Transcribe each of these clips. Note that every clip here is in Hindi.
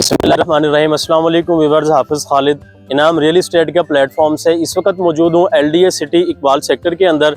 बिस्मिल्लाहिर्रहमानिर्रहीम। अस्सलाम वालेकुम व्यूअर्स, हाफिज़ खालिद इनाम रियल इस्टेट के प्लेटफॉर्म से इस वक्त मौजूद हूँ LDA सिटी इकबाल सेक्टर के अंदर।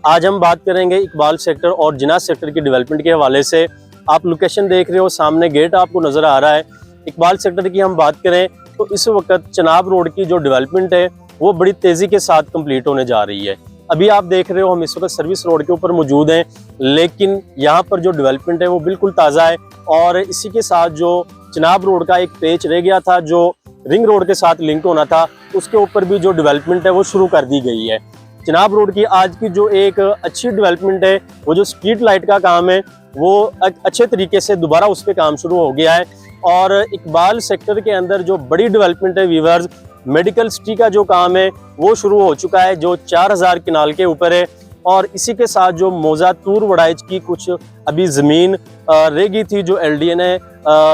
आज हम बात करेंगे इकबाल सेक्टर और जिनाह सेक्टर की डेवलपमेंट के हवाले से। आप लोकेशन देख रहे हो, सामने गेट आपको नज़र आ रहा है। इकबाल सेक्टर की हम बात करें तो इस वक्त चनाब रोड की जो डेवलपमेंट है वो बड़ी तेज़ी के साथ कंप्लीट होने जा रही है। अभी आप देख रहे हो हम इस वक्त सर्विस रोड के ऊपर मौजूद हैं, लेकिन यहाँ पर जो डेवलपमेंट है वो बिल्कुल ताज़ा है। और इसी के साथ जो चनाब रोड का एक पेच रह गया था जो रिंग रोड के साथ लिंक होना था, उसके ऊपर भी जो डेवलपमेंट है वो शुरू कर दी गई है। चनाब रोड की आज की जो एक अच्छी डेवलपमेंट है वो जो स्ट्रीट लाइट का काम है वो अच्छे तरीके से दोबारा उस पर काम शुरू हो गया है। और इकबाल सेक्टर के अंदर जो बड़ी डेवलपमेंट है व्यूअर्स, मेडिकल सिटी का जो काम है वो शुरू हो चुका है जो 4000 किनाल के ऊपर है। और इसी के साथ जो मौजा तूर वड़ाइच की कुछ अभी ज़मीन रह गई थी जो LDA ने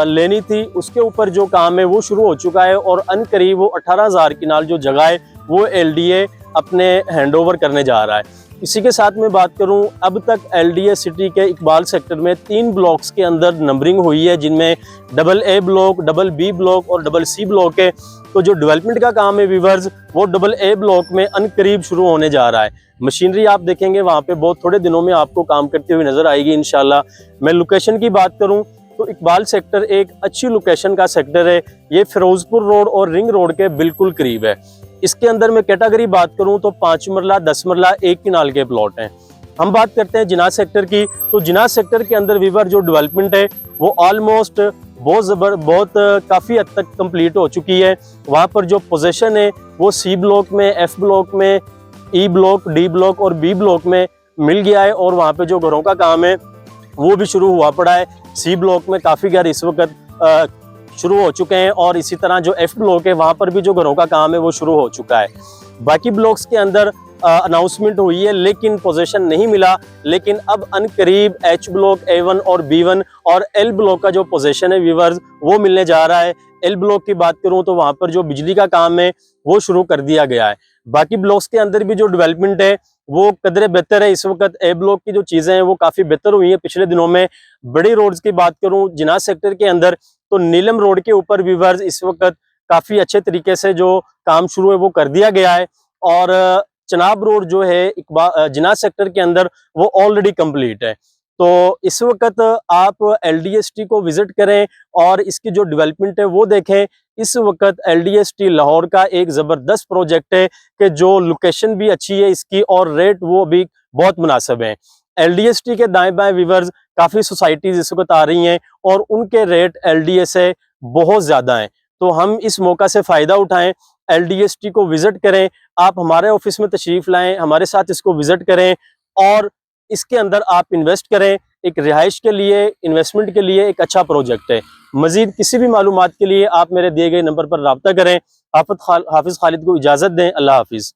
लेनी थी, उसके ऊपर जो काम है वो शुरू हो चुका है। और अनकरीब वो 18,000 किनाल जो जगह है वो LDA अपने हैंडओवर करने जा रहा है। इसी के साथ मैं बात करूं, अब तक LDA सिटी के इकबाल सेक्टर में 3 ब्लॉक्स के अंदर नंबरिंग हुई है, जिनमें AA ब्लॉक, BB ब्लॉक और CC ब्लॉक है। तो जो डेवलपमेंट का काम है व्यूअर्स वो AA ब्लॉक में अनकरीब शुरू होने जा रहा है। मशीनरी आप देखेंगे वहाँ पे बहुत थोड़े दिनों में आपको काम करती हुई नजर आएगी इंशाल्लाह। मैं लोकेशन की बात करूँ तो इकबाल सेक्टर एक अच्छी लोकेशन का सेक्टर है। ये फिरोजपुर रोड और रिंग रोड के बिल्कुल करीब है। इसके अंदर मैं कैटेगरी बात करूं तो 5 मरला, 10 मरला, 1 किनाल के प्लॉट हैं। हम बात करते हैं जिनाह सेक्टर की, तो जिनाह सेक्टर के अंदर व्यूअर जो डेवलपमेंट है वो ऑलमोस्ट बहुत काफ़ी हद तक कंप्लीट हो चुकी है। वहाँ पर जो पोजीशन है वो C ब्लॉक में, F ब्लॉक में, E ब्लॉक, D ब्लॉक और B ब्लॉक में मिल गया है। और वहाँ पे जो घरों का काम है वो भी शुरू हुआ पड़ा है। C ब्लॉक में काफ़ी घर इस वक्त शुरू हो चुके हैं और इसी तरह जो F ब्लॉक है वहाँ पर भी जो घरों का काम है वो शुरू हो चुका है। बाकी ब्लॉक्स के अंदर अनाउंसमेंट हुई है लेकिन पोजीशन नहीं मिला। लेकिन अब अनकरीब H ब्लॉक, A1 और B1 और L ब्लॉक का जो पोजीशन है व्यूअर्स वो मिलने जा रहा है। L ब्लॉक की बात करूं तो वहाँ पर जो बिजली का काम है वो शुरू कर दिया गया है। बाकी ब्लॉक्स के अंदर भी जो डेवलपमेंट है वो कदरे बेहतर है। इस वक्त A ब्लॉक की जो चीज़ें हैं वो काफ़ी बेहतर हुई हैं पिछले दिनों में। बड़ी रोड्स की बात करूँ जिनाह सेक्टर के अंदर तो नीलम रोड के ऊपर व्यूअर्स इस वक्त काफ़ी अच्छे तरीके से जो काम शुरू है वो कर दिया गया है। और चनाब रोड जो है जिनाह सेक्टर के अंदर वो ऑलरेडी कंप्लीट है। तो इस वक्त आप LDA सिटी को विजिट करें और इसकी जो डेवलपमेंट है वो देखें। इस वक्त LDA सिटी लाहौर का एक ज़बरदस्त प्रोजेक्ट है कि जो लोकेशन भी अच्छी है इसकी और रेट वो भी बहुत मुनासिब है। LDA सिटी के दाएं बाएं व्यूअर्स काफ़ी सोसाइटीज़ इस वक्त आ रही हैं और उनके रेट LDA से बहुत ज़्यादा हैं। तो हम इस मौका से फ़ायदा उठाएं, LDA सिटी को विज़िट करें, आप हमारे ऑफिस में तशरीफ़ लाएं, हमारे साथ इसको विज़िट करें और इसके अंदर आप इन्वेस्ट करें। एक रिहाइश के लिए, इन्वेस्टमेंट के लिए एक अच्छा प्रोजेक्ट है। मज़ीद किसी भी मालूमात के लिए आप मेरे दिए गए नंबर पर रब्ता करें। हाफिज़ खालिद को इजाज़त दें। अल्लाह हाफिज़।